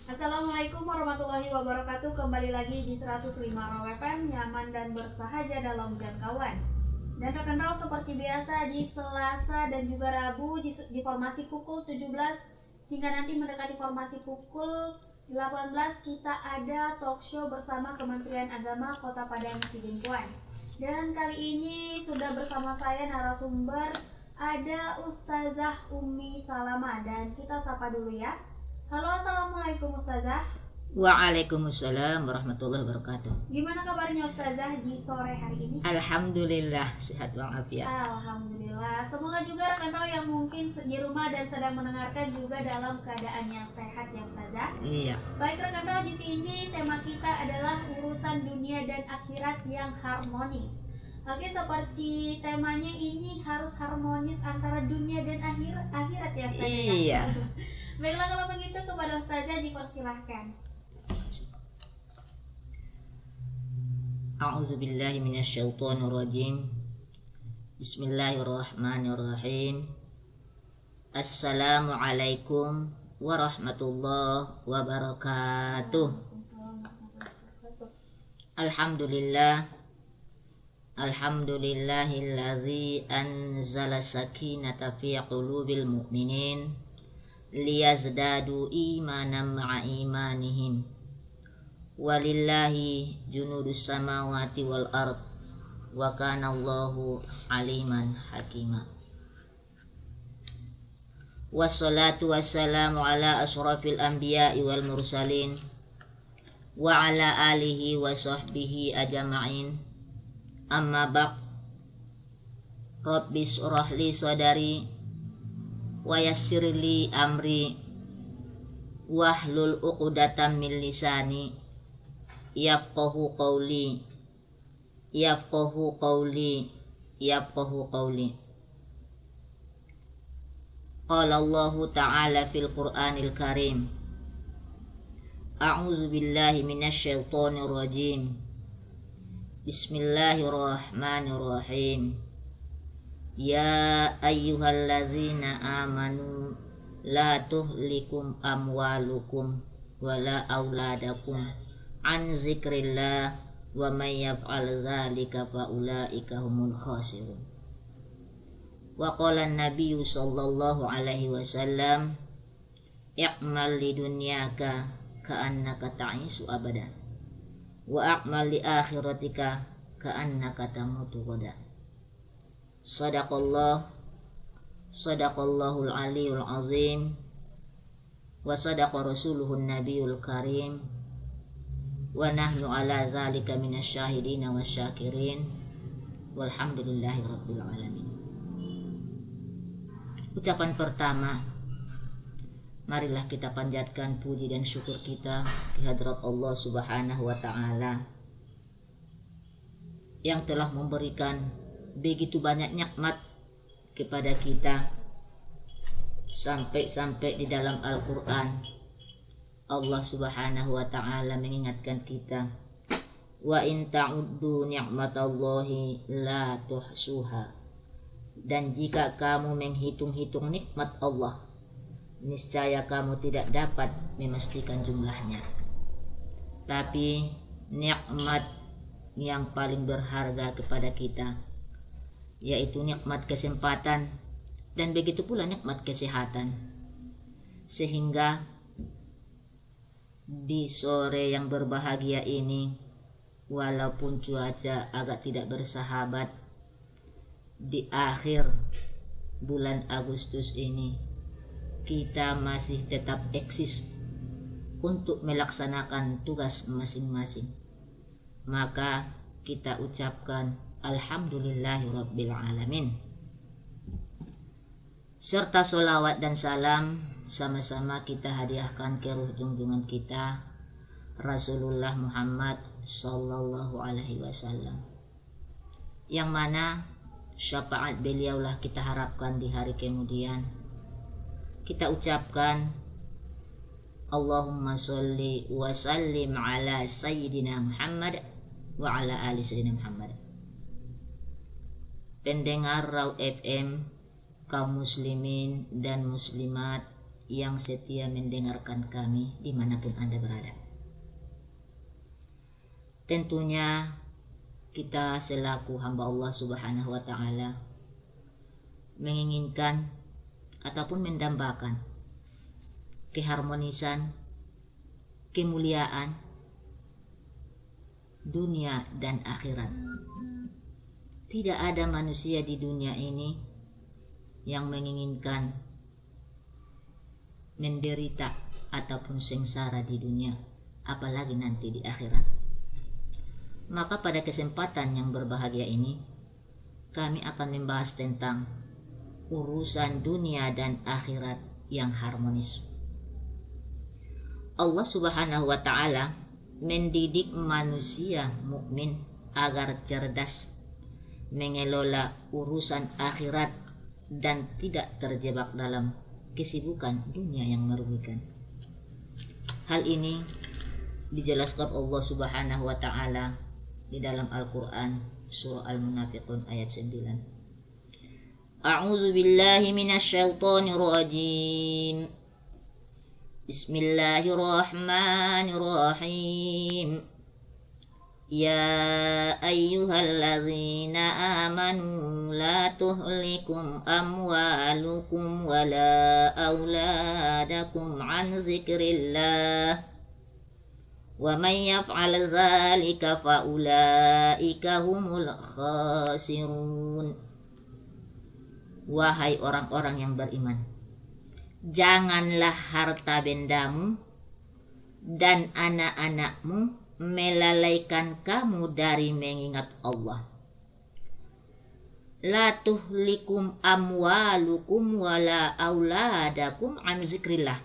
Assalamualaikum warahmatullahi wabarakatuh. Kembali lagi di 105 Raw FM, nyaman dan bersahaja dalam jangkauan. Dan rekan Raw, seperti biasa di Selasa dan juga Rabu di formasi pukul 17 hingga nanti mendekati formasi pukul 18 kita ada talk show bersama Kementerian Agama Kota Padang Sidempuan. Dan kali ini sudah bersama saya narasumber ada Ustazah Ummi Salama, dan kita sapa dulu ya. Halo, assalamualaikum Ustazah. Waalaikumsalam warahmatullahi wabarakatuh. Gimana kabarnya Ustazah di sore hari ini? Alhamdulillah sehat walafiat. Alhamdulillah. Semoga juga rekan-rekan yang mungkin di rumah dan sedang mendengarkan juga dalam keadaan yang sehat ya Ustazah. Iya. Baik rekan-rekan, di sini tema kita adalah urusan dunia dan akhirat yang harmonis. Oke, seperti temanya ini harus harmonis antara dunia dan akhirat ya Ustazah. Iya. Baiklah, kalau begitu kepada Ustazah dipersilahkan. A'udzubillahi minasyaitonirrajim. Bismillahirrahmanirrahim. Assalamualaikum warahmatullahi wabarakatuh. Alhamdulillah. Alhamdulillahilladzi anzala sakinata fi qulubil mu'minin liyazdadu imanan ma'a imanihim. Walillahi junudus samawati wal ard wa kana Allahu aliman hakima. Wassalatu wassalamu ala asrafil anbiya'i wal mursalin wa ala alihi wa sahbihi ajma'in. Amma ba'd. Rabbis urahli sadari wa yassirli amri wahlul uqdatam min lisani yafqahu qawli Qala Allah ta'ala fil Qur'anil Karim. A'udzu billahi minasyaitonir rajim. Bismillahirrahmanirrahim. Ya ayyuhalladzina amanu la tuhlikum amwalukum wala auladakum an zikrillah wa may yaf'al dzalika fa ulaika humul khasirun. Wa qala an-nabiyyu sallallahu alaihi wasallam, i'mal lidunyaka ka'annaka ta'isu abada wa a'mal li akhiratika ka'annaka tamutu ghadan. Sadaqallahul aliyul azim wa sadaqa rasuluhun nabiyul karim wa nahnu ala dzalika minasyahidin wasyakirin walhamdulillahi rabbil alamin. Ucapan pertama, marilah kita panjatkan puji dan syukur kita di hadrat Allah Subhanahu wa taala yang telah memberikan begitu banyak nikmat kepada kita, sampai di dalam Al-Quran Allah Subhanahu wa ta'ala mengingatkan kita, wa in ta'uddu ni'matallahi la tuhsuha. Dan jika kamu menghitung-hitung nikmat Allah, niscaya kamu tidak dapat memastikan jumlahnya. Tapi nikmat yang paling berharga kepada kita yaitu nikmat kesempatan dan begitu pula nikmat kesehatan. Sehingga di sore yang berbahagia ini, walaupun cuaca agak tidak bersahabat, di akhir bulan Agustus ini kita masih tetap eksis untuk melaksanakan tugas masing-masing. Maka kita ucapkan Alhamdulillahi Rabbil Alamin. Serta solawat dan salam sama-sama kita hadiahkan ke ruh junjungan kita Rasulullah Muhammad Sallallahu Alaihi Wasallam, yang mana syafaat beliaulah kita harapkan di hari kemudian. Kita ucapkan Allahumma sholli wa sallim ala Sayyidina Muhammad wa ala ali Sayyidina Muhammad. Pendengar Raw FM, kaum muslimin dan muslimat yang setia mendengarkan kami dimanapun Anda berada. Tentunya kita selaku hamba Allah Subhanahu wa Ta'ala menginginkan ataupun mendambakan keharmonisan, kemuliaan dunia dan akhirat. Tidak ada manusia di dunia ini yang menginginkan menderita ataupun sengsara di dunia, apalagi nanti di akhirat. Maka pada kesempatan yang berbahagia ini, kami akan membahas tentang urusan dunia dan akhirat yang harmonis. Allah Subhanahu wa Ta'ala mendidik manusia mukmin agar cerdas mengelola urusan akhirat dan tidak terjebak dalam kesibukan dunia yang merugikan. Hal ini dijelaskan Allah Subhanahu wa Ta'ala di dalam Al-Quran surah Al-Munafiqun ayat 9. A'udzu billahi minasyaitonir rajim. Bismillahirrahmanirrahim. Ya ayyuhalladzina amanu la tuhlikum amwalukum wala auladakum an zikrillah wa man yaf'al dzalika fa ulaika humul khasirun. Wahai orang-orang yang beriman, janganlah harta bendamu dan anak-anakmu melalaikan kamu dari mengingat Allah. La tuhlikum amwalukum wala auladakum an zikrillah.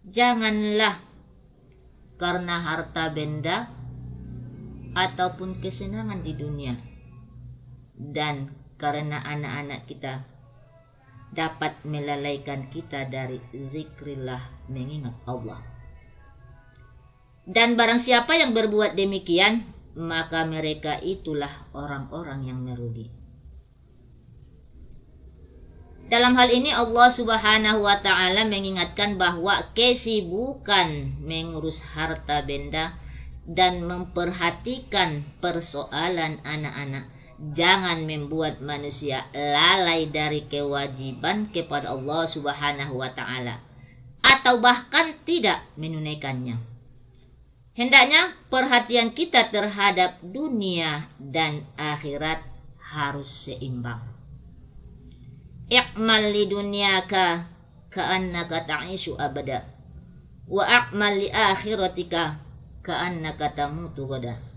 Janganlah karena harta benda ataupun kesenangan di dunia dan karena anak-anak kita dapat melalaikan kita dari zikrillah, mengingat Allah. Dan barang siapa yang berbuat demikian, maka mereka itulah orang-orang yang merugi. Dalam hal ini Allah Subhanahu wa Ta'ala mengingatkan bahwa kesibukan mengurus harta benda dan memperhatikan persoalan anak-anak jangan membuat manusia lalai dari kewajiban kepada Allah Subhanahu wa Ta'ala atau bahkan tidak menunaikannya. Hendaknya perhatian kita terhadap dunia dan akhirat harus seimbang. I'mal li dunyaka ka'annaka ta'ishu abada wa a'mal li akhiratika ka'annaka tamutu ghadan.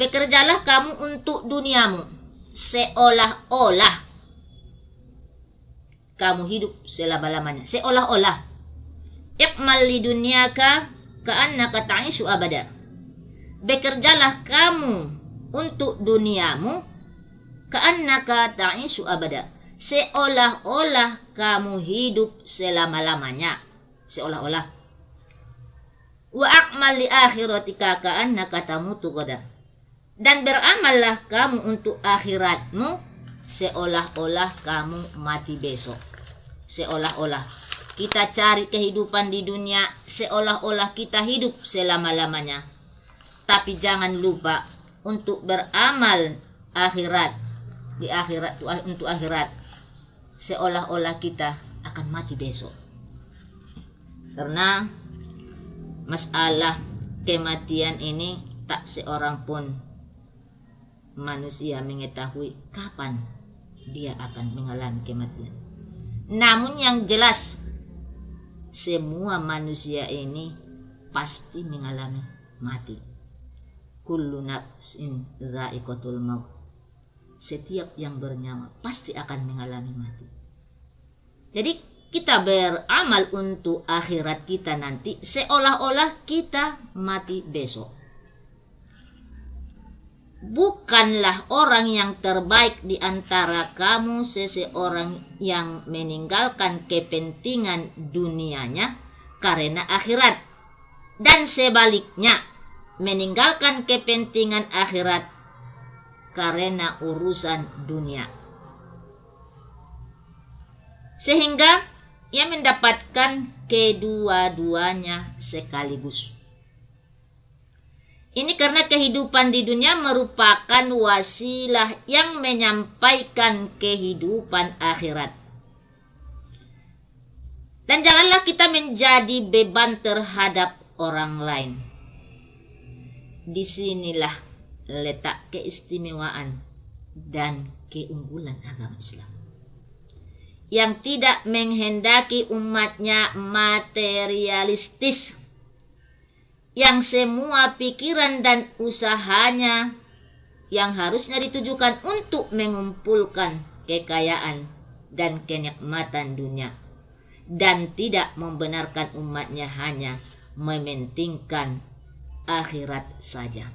Bekerjalah kamu untuk duniamu seolah-olah kamu hidup selama-lamanya. Seolah-olah. I'mal li dunyaka ka'annaka ta'ishu abada. Bekerjalah kamu untuk duniamu ka'annaka ta'ishu abada. Seolah-olah kamu hidup selama-lamanya. Seolah-olah. Wa a'mal li akhiratika ka'annaka tamutu ghadan. Dan beramallah kamu untuk akhiratmu seolah-olah kamu mati besok. Seolah-olah kita cari kehidupan di dunia seolah-olah kita hidup selama-lamanya. Tapi jangan lupa untuk beramal akhirat. Di akhirat untuk akhirat seolah-olah kita akan mati besok. Karena masalah kematian ini tak seorang pun manusia mengetahui kapan dia akan mengalami kematian. Namun yang jelas semua manusia ini pasti mengalami mati. Kullu nafsin dha'iqatul maut. Setiap yang bernyawa pasti akan mengalami mati. Jadi kita beramal untuk akhirat kita nanti seolah-olah kita mati besok. Bukanlah orang yang terbaik di antara kamu seseorang yang meninggalkan kepentingan dunianya karena akhirat, dan sebaliknya meninggalkan kepentingan akhirat karena urusan dunia. Sehingga ia mendapatkan kedua-duanya sekaligus. Ini karena kehidupan di dunia merupakan wasilah yang menyampaikan kehidupan akhirat. Dan janganlah kita menjadi beban terhadap orang lain. Disinilah letak keistimewaan dan keunggulan agama Islam, yang tidak menghendaki umatnya materialistis, yang semua pikiran dan usahanya yang harusnya ditujukan untuk mengumpulkan kekayaan dan kenikmatan dunia, dan tidak membenarkan umatnya hanya mementingkan akhirat saja.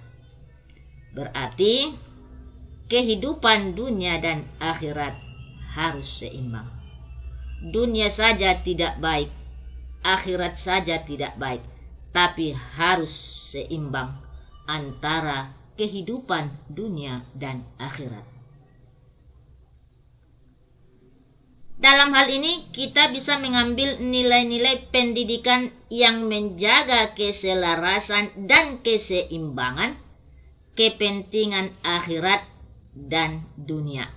Berarti kehidupan dunia dan akhirat harus seimbang. Dunia saja tidak baik, akhirat saja tidak baik, tapi harus seimbang antara kehidupan dunia dan akhirat. Dalam hal ini kita bisa mengambil nilai-nilai pendidikan yang menjaga keselarasan dan keseimbangan kepentingan akhirat dan dunia,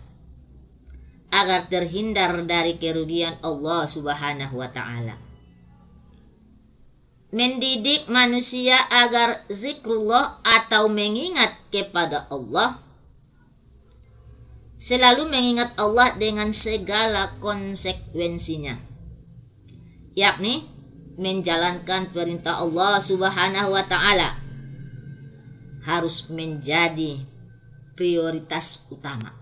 agar terhindar dari kerugian Allah Subhanahu wa Ta'ala. Mendidik manusia agar zikrullah atau mengingat kepada Allah, selalu mengingat Allah dengan segala konsekuensinya, yakni menjalankan perintah Allah Subhanahu wa Ta'ala harus menjadi prioritas utama.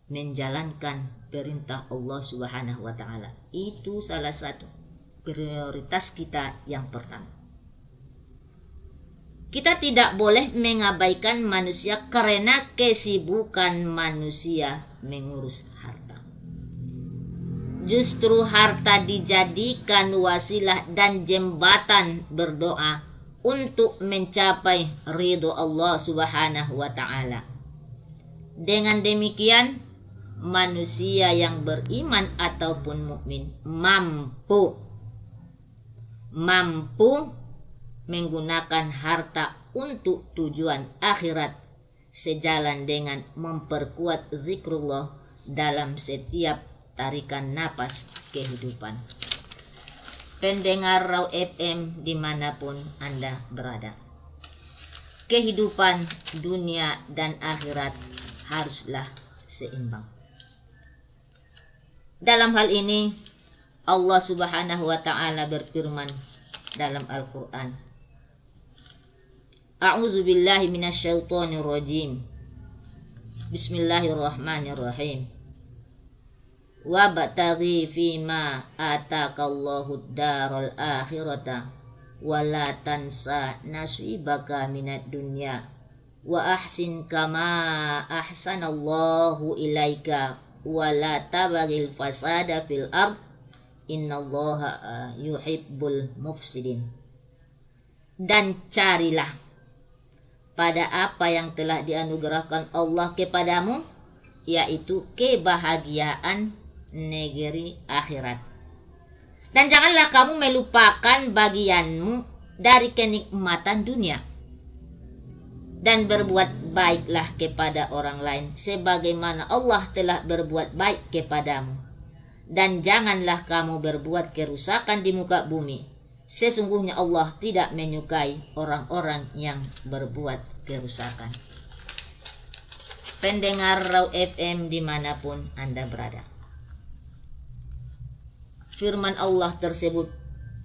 Menjalankan perintah Allah Subhanahu wa Ta'ala itu salah satu prioritas kita yang pertama. Kita tidak boleh mengabaikan manusia karena kesibukan manusia mengurus harta. Justru harta dijadikan wasilah dan jembatan berdoa untuk mencapai ridho Allah Subhanahu wa Ta'ala. Dengan demikian, manusia yang beriman ataupun mukmin mampu menggunakan harta untuk tujuan akhirat, sejalan dengan memperkuat zikrullah dalam setiap tarikan napas kehidupan. Pendengar Raw FM dimanapun Anda berada, kehidupan dunia dan akhirat haruslah seimbang. Dalam hal ini Allah Subhanahu wa Ta'ala berfirman dalam Al-Quran, A'udzu billahi minasyaitonir rajim. Bismillahirrahmanirrahim. Wa bataghi fima atakallahu daral akhirata wa la tansa nasibaka minad dunya wa ahsin kama ahsanallahu ilaika wa la tabghil fasada fil ard innallaha yuhibbul mufsidin. Dan carilah pada apa yang telah dianugerahkan Allah kepadamu, yaitu kebahagiaan negeri akhirat. Dan janganlah kamu melupakan bagianmu dari kenikmatan dunia, dan berbuat baiklah kepada orang lain sebagaimana Allah telah berbuat baik kepadamu. Dan janganlah kamu berbuat kerusakan di muka bumi, sesungguhnya Allah tidak menyukai orang-orang yang berbuat kerusakan. Pendengar Raw FM dimanapun Anda berada, firman Allah tersebut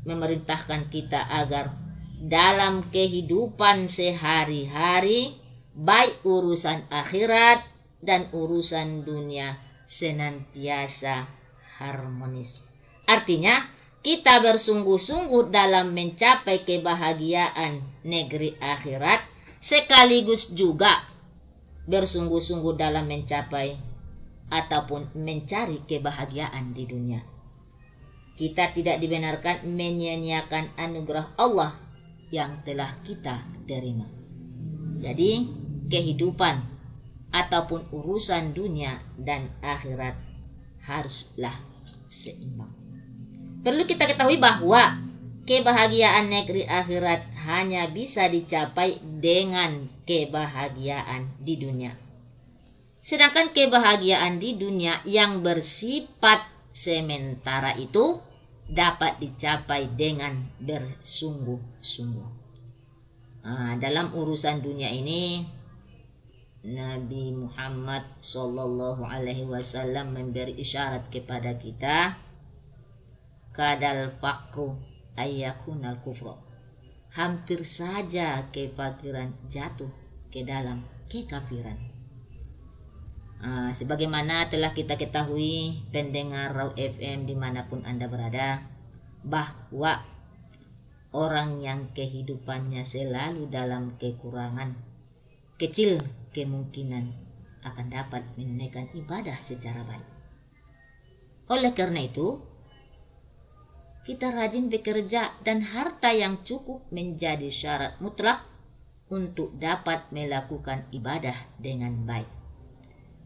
memerintahkan kita agar dalam kehidupan sehari-hari, baik urusan akhirat dan urusan dunia, senantiasa harmonis. Artinya, kita bersungguh-sungguh dalam mencapai kebahagiaan negeri akhirat, sekaligus juga bersungguh-sungguh dalam mencapai ataupun mencari kebahagiaan di dunia. Kita tidak dibenarkan menyia-nyiakan anugerah Allah yang telah kita terima. Jadi, kehidupan ataupun urusan dunia dan akhirat haruslah seimbang. Perlu kita ketahui bahwa kebahagiaan negeri akhirat hanya bisa dicapai dengan kebahagiaan di dunia. Sedangkan kebahagiaan di dunia yang bersifat sementara itu dapat dicapai dengan bersungguh-sungguh. Dalam urusan dunia ini, Nabi Muhammad Sallallahu Alaihi Wasallam memberi isyarat kepada kita, kadal fakru ayyakunal kufra. Hampir saja kefakiran jatuh ke dalam kekafiran. Sebagaimana telah kita ketahui pendengar Raw FM dimanapun Anda berada, bahwa orang yang kehidupannya selalu dalam kekurangan, kecil kemungkinan akan dapat menunaikan ibadah secara baik. Oleh karena itu, kita rajin bekerja dan harta yang cukup menjadi syarat mutlak untuk dapat melakukan ibadah dengan baik.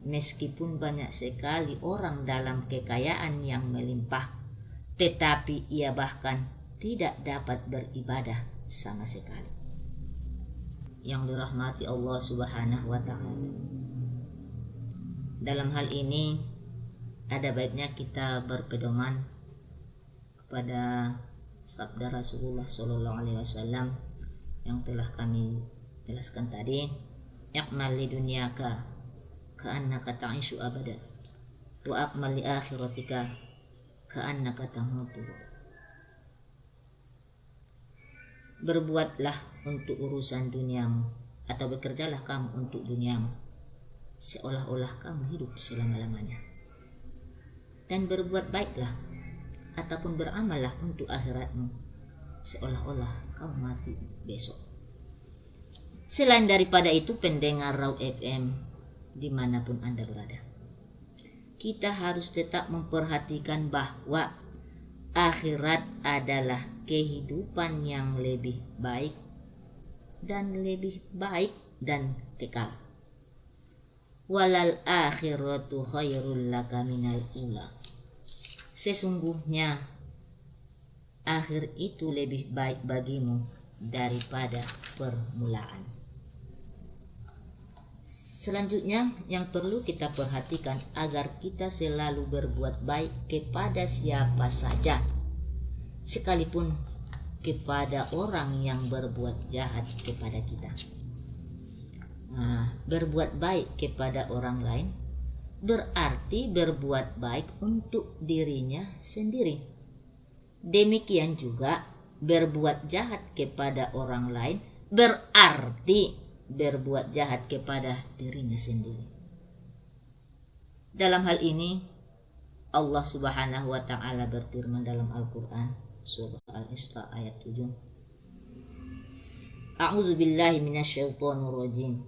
Meskipun banyak sekali orang dalam kekayaan yang melimpah, tetapi ia bahkan tidak dapat beribadah sama sekali. Yang dirahmati Allah Subhanahu wa Ta'ala, dalam hal ini ada baiknya kita berpedoman kepada sabda Rasulullah Sallallahu Alaihi Wasallam yang telah kami jelaskan tadi, "I'mal li dunyaka ka'annaka ta'ishu abada wa a'mal li akhiratika ka'annaka tamutu." Berbuatlah untuk urusan duniamu, atau bekerjalah kamu untuk duniamu seolah-olah kamu hidup selama-lamanya, dan berbuat baiklah ataupun beramallah untuk akhiratmu seolah-olah kamu mati besok. Selain daripada itu, pendengar Raw FM dimanapun Anda berada, kita harus tetap memperhatikan bahwa akhirat adalah kehidupan yang lebih baik dan kekal. Walal akhiratu khairul laka minal ula. Sesungguhnya akhir itu lebih baik bagimu daripada permulaan. Selanjutnya yang perlu kita perhatikan agar kita selalu berbuat baik kepada siapa saja, sekalipun kepada orang yang berbuat jahat kepada kita. Berbuat baik kepada orang lain berarti berbuat baik untuk dirinya sendiri. Demikian juga berbuat jahat kepada orang lain berarti berbuat jahat kepada dirinya sendiri. Dalam hal ini Allah Subhanahu wa Ta'ala berfirman dalam Al-Quran surah Al-Isra ayat 7, A'udzu billahi minasyaitonir rajim.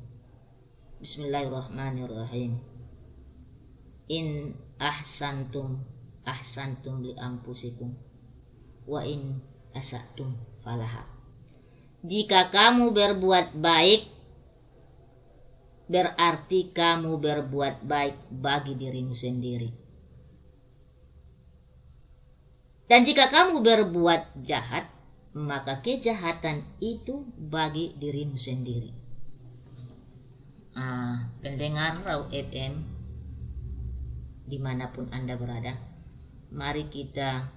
Bismillahirrahmanirrahim. In ahsantum li anfusikum wa in asatum falaha. Jika kamu berbuat baik, berarti kamu berbuat baik bagi dirimu sendiri. Dan jika kamu berbuat jahat, maka kejahatan itu bagi dirimu sendiri. Pendengar Raw FM dimanapun Anda berada, mari kita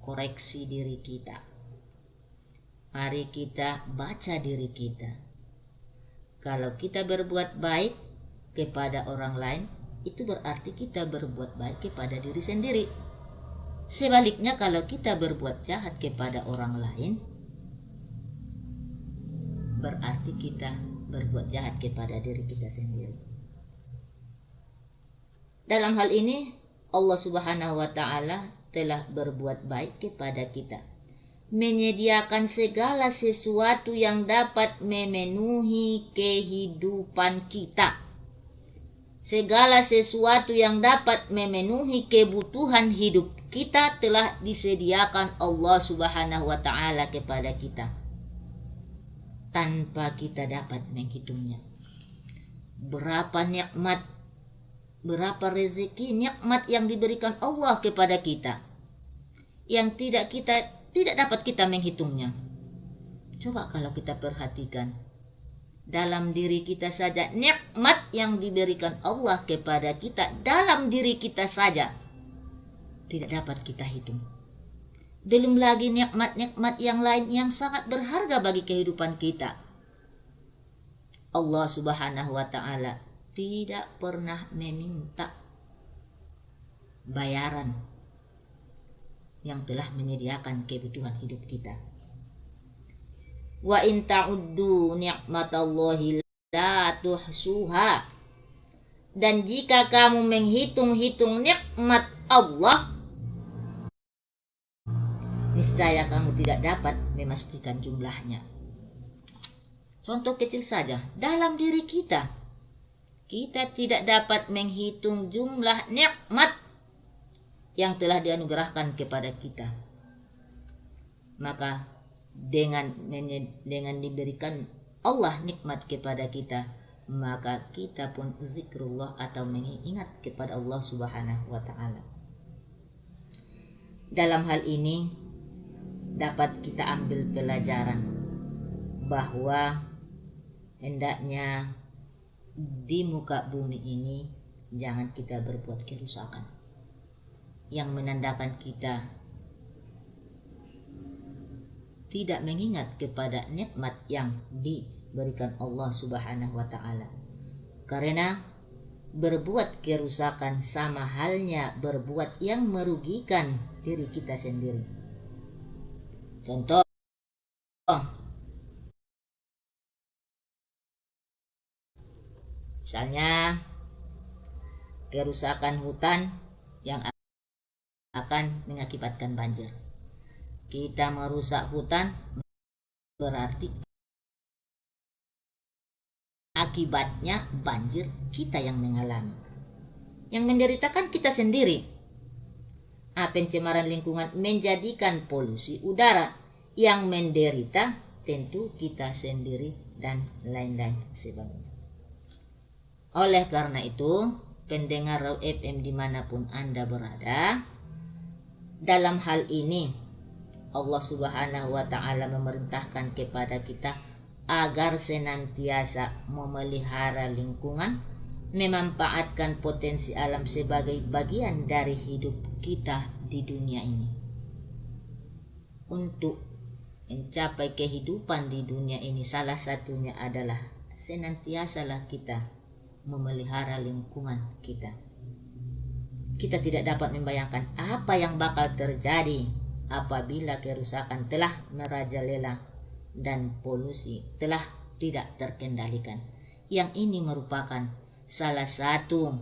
koreksi diri kita. Mari kita baca diri kita. Kalau kita berbuat baik kepada orang lain, itu berarti kita berbuat baik kepada diri sendiri. Sebaliknya, kalau kita berbuat jahat kepada orang lain, berarti kita berbuat jahat kepada diri kita sendiri. Dalam hal ini, Allah Subhanahu wa Ta'ala telah berbuat baik kepada kita, menyediakan segala sesuatu yang dapat memenuhi kehidupan kita. Segala sesuatu yang dapat memenuhi kebutuhan hidup kita telah disediakan Allah Subhanahu wa Ta'ala kepada kita, tanpa kita dapat menghitungnya. Berapa nikmat berapa rezeki nikmat yang diberikan Allah kepada kita, yang tidak dapat kita menghitungnya. Coba kalau kita perhatikan dalam diri kita saja, nikmat yang diberikan Allah kepada kita dalam diri kita saja tidak dapat kita hitung. Belum lagi nikmat-nikmat yang lain yang sangat berharga bagi kehidupan kita. Allah Subhanahu wa ta'ala tidak pernah meminta bayaran yang telah menyediakan kebutuhan hidup kita. Wa in ta'uddu ni'matallahi la tuhsuha. Dan jika kamu menghitung-hitung nikmat Allah, niscaya kamu tidak dapat memastikan jumlahnya. Contoh kecil saja, dalam diri kita tidak dapat menghitung jumlah nikmat yang telah dianugerahkan kepada kita. Maka dengan diberikan Allah nikmat kepada kita, maka kita pun zikrullah atau mengingat kepada Allah Subhanahu wa ta'ala. Dalam hal ini dapat kita ambil pelajaran bahwa hendaknya di muka bumi ini jangan kita berbuat kerusakan yang menandakan kita tidak mengingat kepada nikmat yang diberikan Allah Subhanahu wa ta'ala. Karena berbuat kerusakan sama halnya berbuat yang merugikan diri kita sendiri. Contoh, misalnya kerusakan hutan yang akan mengakibatkan banjir. Kita merusak hutan berarti akibatnya banjir kita yang mengalami. Yang menderitakan kita sendiri. Pencemaran lingkungan menjadikan polusi udara. Yang menderita tentu kita sendiri dan lain-lain sebagainya. Oleh karena itu, pendengar Raw FM dimanapun Anda berada, dalam hal ini Allah Subhanahu wa ta'ala memerintahkan kepada kita agar senantiasa memelihara lingkungan, memanfaatkan potensi alam sebagai bagian dari hidup kita di dunia ini. Untuk mencapai kehidupan di dunia ini, salah satunya adalah senantiasalah kita memelihara lingkungan kita. Kita tidak dapat membayangkan apa yang bakal terjadi apabila kerusakan telah merajalela dan polusi telah tidak terkendalikan. Yang ini merupakan salah satu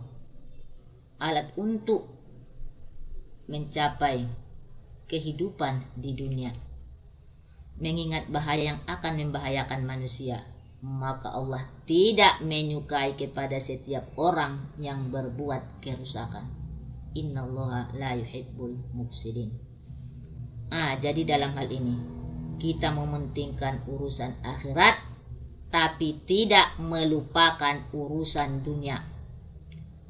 alat untuk mencapai kehidupan di dunia. Mengingat bahaya yang akan membahayakan manusia, maka Allah tidak menyukai kepada setiap orang yang berbuat kerusakan. Innallaha la yuhibbul mufsidin. Jadi dalam hal ini kita mementingkan urusan akhirat tapi tidak melupakan urusan dunia.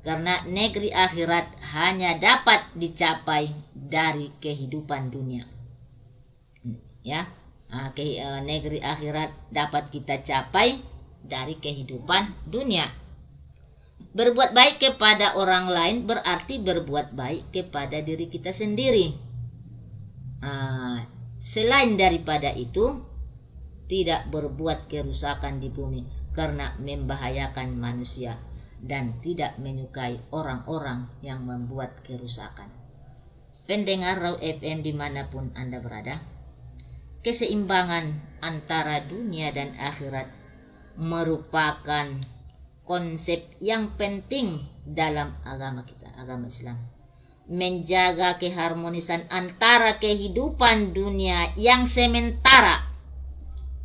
Karena negeri akhirat hanya dapat dicapai dari kehidupan dunia. Negeri akhirat dapat kita capai dari kehidupan dunia. Berbuat baik kepada orang lain berarti berbuat baik kepada diri kita sendiri. Selain daripada itu, tidak berbuat kerusakan di bumi karena membahayakan manusia dan tidak menyukai orang-orang yang membuat kerusakan. Pendengar Raw FM dimanapun Anda berada, keseimbangan antara dunia dan akhirat merupakan konsep yang penting dalam agama kita, agama Islam. Menjaga keharmonisan antara kehidupan dunia yang sementara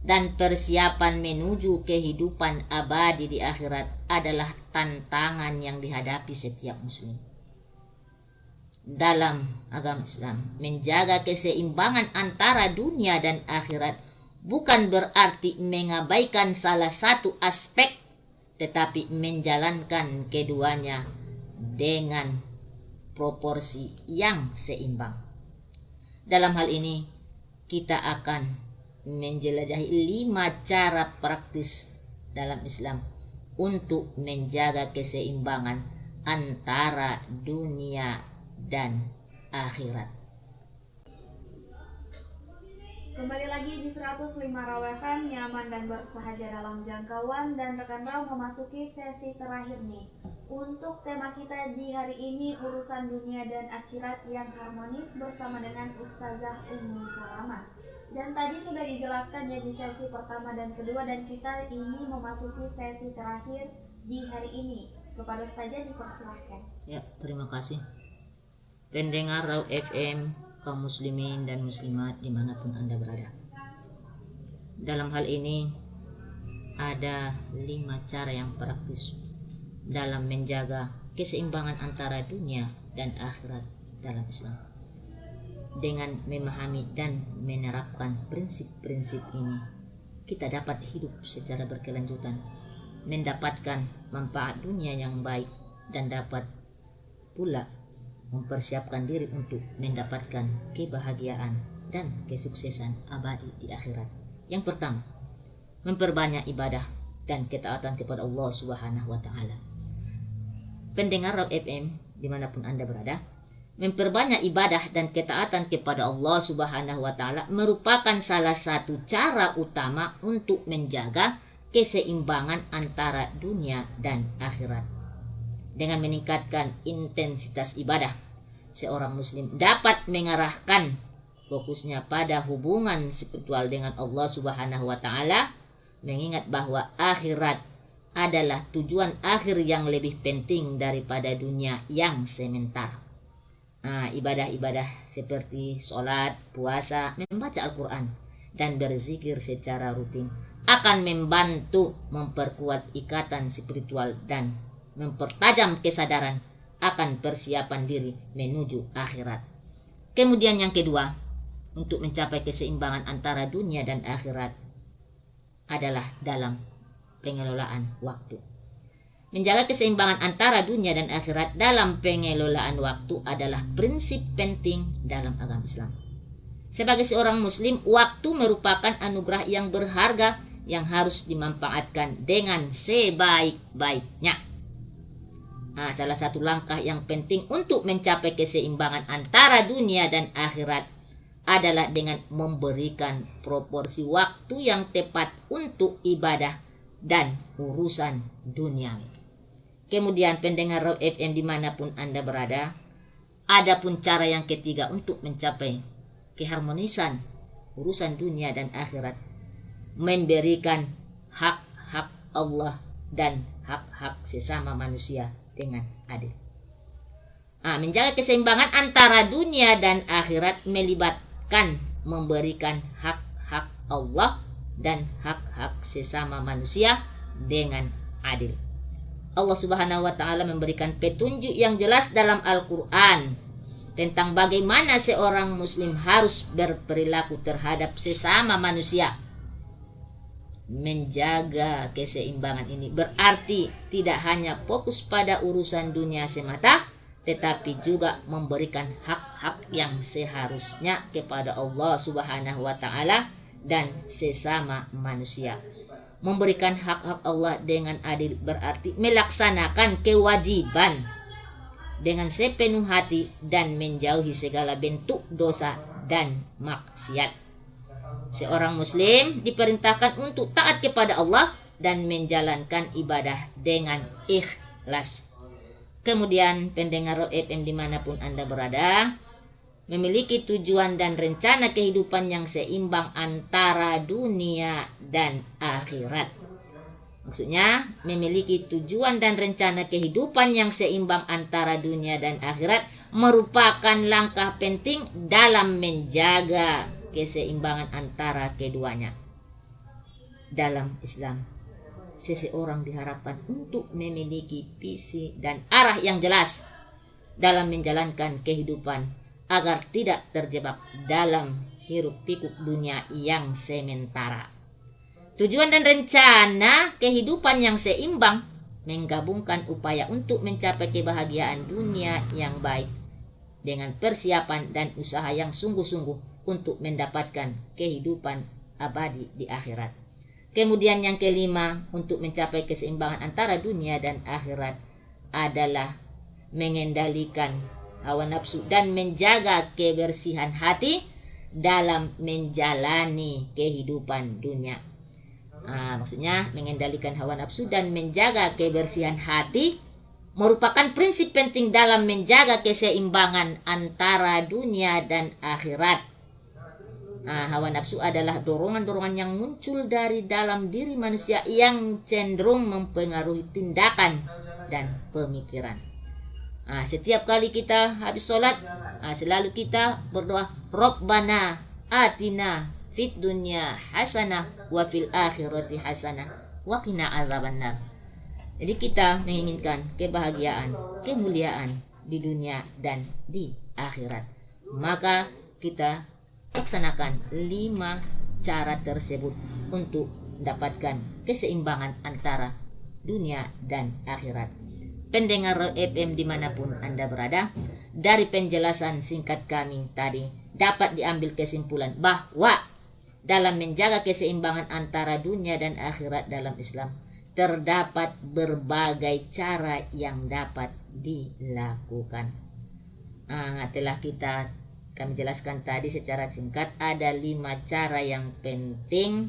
dan persiapan menuju kehidupan abadi di akhirat adalah tantangan yang dihadapi setiap muslim. Dalam agama Islam, menjaga keseimbangan antara dunia dan akhirat bukan berarti mengabaikan salah satu aspek, tetapi menjalankan keduanya dengan proporsi yang seimbang. Dalam hal ini kita akan menjelajahi 5 cara praktis dalam Islam untuk menjaga keseimbangan antara dunia dan akhirat. Kembali lagi di 105 Raw FM, nyaman dan bersahaja dalam jangkauan, dan rekan Raw memasuki sesi terakhir nih. Untuk tema kita di hari ini, urusan dunia dan akhirat yang harmonis, bersama dengan Ustazah Ummi Salamah. Dan tadi sudah dijelaskan ya di sesi pertama dan kedua, dan kita ini memasuki sesi terakhir di hari ini. Kepada Ustazah dipersilahkan. Ya, terima kasih. Pendengar Raw FM, kaum muslimin dan muslimat dimanapun Anda berada. Dalam hal ini ada 5 cara yang praktis dalam menjaga keseimbangan antara dunia dan akhirat dalam Islam. Dengan memahami dan menerapkan prinsip-prinsip ini, kita dapat hidup secara berkelanjutan, mendapatkan manfaat dunia yang baik, dan dapat pula mempersiapkan diri untuk mendapatkan kebahagiaan dan kesuksesan abadi di akhirat. Yang pertama, memperbanyak ibadah dan ketaatan kepada Allah Subhanahu wa Ta'ala. Pendengar Raw FM dimanapun Anda berada, memperbanyak ibadah dan ketaatan kepada Allah Subhanahu wa Ta'ala merupakan salah satu cara utama untuk menjaga keseimbangan antara dunia dan akhirat. Dengan meningkatkan intensitas ibadah, seorang muslim dapat mengarahkan fokusnya pada hubungan spiritual dengan Allah Subhanahu wa Ta'ala, mengingat bahwa akhirat adalah tujuan akhir yang lebih penting daripada dunia yang sementara. Ibadah-ibadah seperti sholat, puasa, membaca Al-Quran, dan berzikir secara rutin akan membantu memperkuat ikatan spiritual dan mempertajam kesadaran akan persiapan diri menuju akhirat. Kemudian yang kedua, untuk mencapai keseimbangan antara dunia dan akhirat adalah dalam pengelolaan waktu. Menjaga keseimbangan antara dunia dan akhirat dalam pengelolaan waktu adalah prinsip penting dalam agama Islam. Sebagai seorang muslim, waktu merupakan anugerah yang berharga yang harus dimanfaatkan dengan sebaik-baiknya. Salah satu langkah yang penting untuk mencapai keseimbangan antara dunia dan akhirat adalah dengan memberikan proporsi waktu yang tepat untuk ibadah dan urusan duniawi. Kemudian pendengar Raw FM dimanapun Anda berada, ada pun cara yang ketiga untuk mencapai keharmonisan urusan dunia dan akhirat, memberikan hak-hak Allah dan hak-hak sesama manusia dengan adil. Menjaga keseimbangan antara dunia dan akhirat melibatkan memberikan hak-hak Allah dan hak-hak sesama manusia dengan adil. Allah Subhanahu wa Ta'ala memberikan petunjuk yang jelas dalam Al-Quran tentang bagaimana seorang muslim harus berperilaku terhadap sesama manusia. Menjaga keseimbangan ini berarti tidak hanya fokus pada urusan dunia semata, tetapi juga memberikan hak-hak yang seharusnya kepada Allah Subhanahu wa Ta'ala dan sesama manusia. Memberikan hak-hak Allah dengan adil berarti melaksanakan kewajiban dengan sepenuh hati dan menjauhi segala bentuk dosa dan maksiat. Seorang muslim diperintahkan untuk taat kepada Allah dan menjalankan ibadah dengan ikhlas. Kemudian pendengar FM dimanapun Anda berada, memiliki tujuan dan rencana kehidupan yang seimbang antara dunia dan akhirat. Maksudnya memiliki tujuan dan rencana kehidupan yang seimbang antara dunia dan akhirat merupakan langkah penting dalam menjaga keseimbangan antara keduanya. Dalam Islam, seseorang diharapkan untuk memiliki visi dan arah yang jelas dalam menjalankan kehidupan agar tidak terjebak dalam hiruk-pikuk dunia yang sementara. Tujuan dan rencana kehidupan yang seimbang menggabungkan upaya untuk mencapai kebahagiaan dunia yang baik dengan persiapan dan usaha yang sungguh-sungguh untuk mendapatkan kehidupan abadi di akhirat. Kemudian yang kelima, untuk mencapai keseimbangan antara dunia dan akhirat adalah mengendalikan hawa nafsu dan menjaga kebersihan hati dalam menjalani kehidupan dunia. Maksudnya mengendalikan hawa nafsu dan menjaga kebersihan hati merupakan prinsip penting dalam menjaga keseimbangan antara dunia dan akhirat. Hawa nafsu adalah dorongan-dorongan yang muncul dari dalam diri manusia yang cenderung mempengaruhi tindakan dan pemikiran. Setiap kali kita habis sholat, selalu kita berdoa, Rabbana atina fid dunya hasanah wa fil akhirati hasanah wa qina azabannar. Jadi kita menginginkan kebahagiaan, kemuliaan di dunia dan di akhirat. Maka kita laksanakan 5 cara tersebut untuk mendapatkan keseimbangan antara dunia dan akhirat. Pendengar FM dimanapun Anda berada, dari penjelasan singkat kami tadi dapat diambil kesimpulan bahwa dalam menjaga keseimbangan antara dunia dan akhirat dalam Islam terdapat berbagai cara yang dapat dilakukan. Telah kami jelaskan tadi secara singkat, ada 5 cara yang penting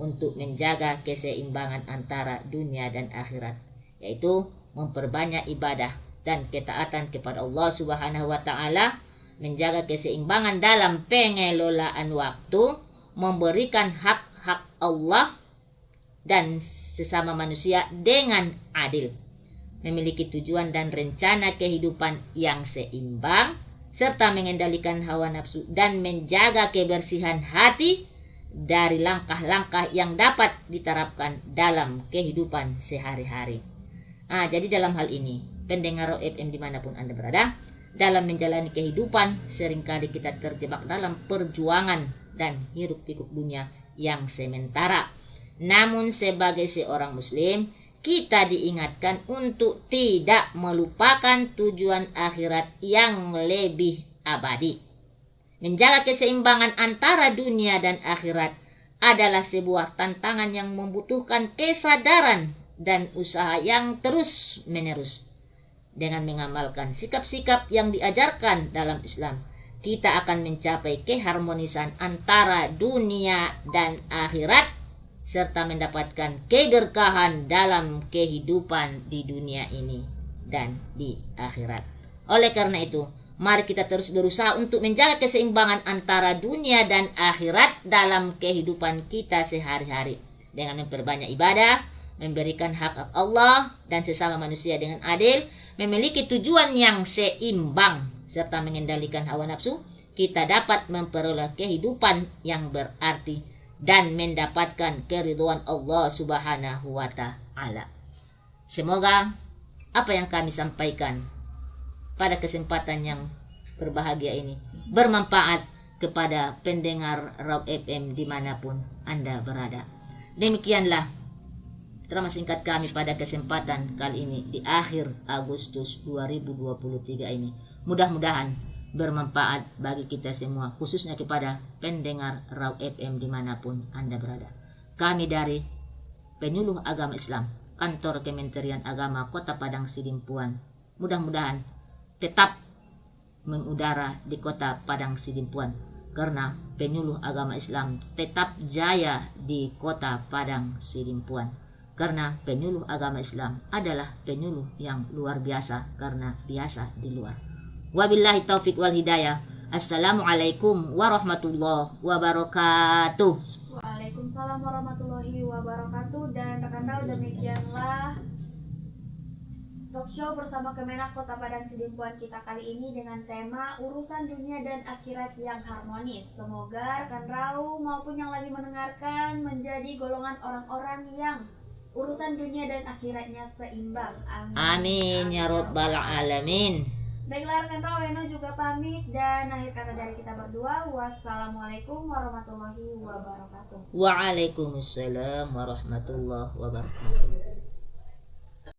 untuk menjaga keseimbangan antara dunia dan akhirat, yaitu memperbanyak ibadah dan ketaatan kepada Allah Subhanahu wa taala, menjaga keseimbangan dalam pengelolaan waktu, memberikan hak-hak Allah dan sesama manusia dengan adil, memiliki tujuan dan rencana kehidupan yang seimbang, serta mengendalikan hawa nafsu dan menjaga kebersihan hati dari langkah-langkah yang dapat diterapkan dalam kehidupan sehari-hari. Jadi dalam hal ini, pendengar FM dimanapun Anda berada, dalam menjalani kehidupan seringkali kita terjebak dalam perjuangan dan hiruk-pikuk dunia yang sementara. Namun sebagai seorang muslim, kita diingatkan untuk tidak melupakan tujuan akhirat yang lebih abadi. Menjaga keseimbangan antara dunia dan akhirat adalah sebuah tantangan yang membutuhkan kesadaran dan usaha yang terus-menerus. Dengan mengamalkan sikap-sikap yang diajarkan dalam Islam, kita akan mencapai keharmonisan antara dunia dan akhirat serta mendapatkan keberkahan dalam kehidupan di dunia ini dan di akhirat. Oleh karena itu, mari kita terus berusaha untuk menjaga keseimbangan antara dunia dan akhirat dalam kehidupan kita sehari-hari dengan memperbanyak ibadah, memberikan hak Allah dan sesama manusia dengan adil, memiliki tujuan yang seimbang serta mengendalikan hawa nafsu. Kita dapat memperoleh kehidupan yang berarti dan mendapatkan keridhaan Allah Subhanahu wa taala. Semoga apa yang kami sampaikan pada kesempatan yang berbahagia ini bermanfaat kepada pendengar Raw FM dimanapun Anda berada. Demikianlah ceramah singkat kami pada kesempatan kali ini di akhir Agustus 2023 ini. Mudah-mudahan bermanfaat bagi kita semua, khususnya kepada pendengar Raw FM dimanapun Anda berada. Kami dari Penyuluh Agama Islam, Kantor Kementerian Agama Kota Padang Sidimpuan, mudah-mudahan tetap mengudara di Kota Padang Sidimpuan, karena penyuluh agama Islam tetap jaya di Kota Padang Sidimpuan, karena penyuluh agama Islam adalah penyuluh yang luar biasa karena biasa di luar. Wabillahi taufik wal hidayah. Assalamualaikum warahmatullahi wabarakatuh. Waalaikumsalam warahmatullahi wabarakatuh. Dan rekan-rekan, demikianlah talk show bersama Kemenak Kota Padang Sidimpuan kita kali ini dengan tema urusan dunia dan akhirat yang harmonis. Semoga rekan Rau maupun yang lagi mendengarkan menjadi golongan orang-orang yang urusan dunia dan akhiratnya seimbang. Amin. Amin ya rabbal alamin. Baiklah rekan Raweno juga pamit dan akhir kata dari kita berdua, wassalamualaikum warahmatullahi wabarakatuh. Waalaikumsalam warahmatullahi wabarakatuh.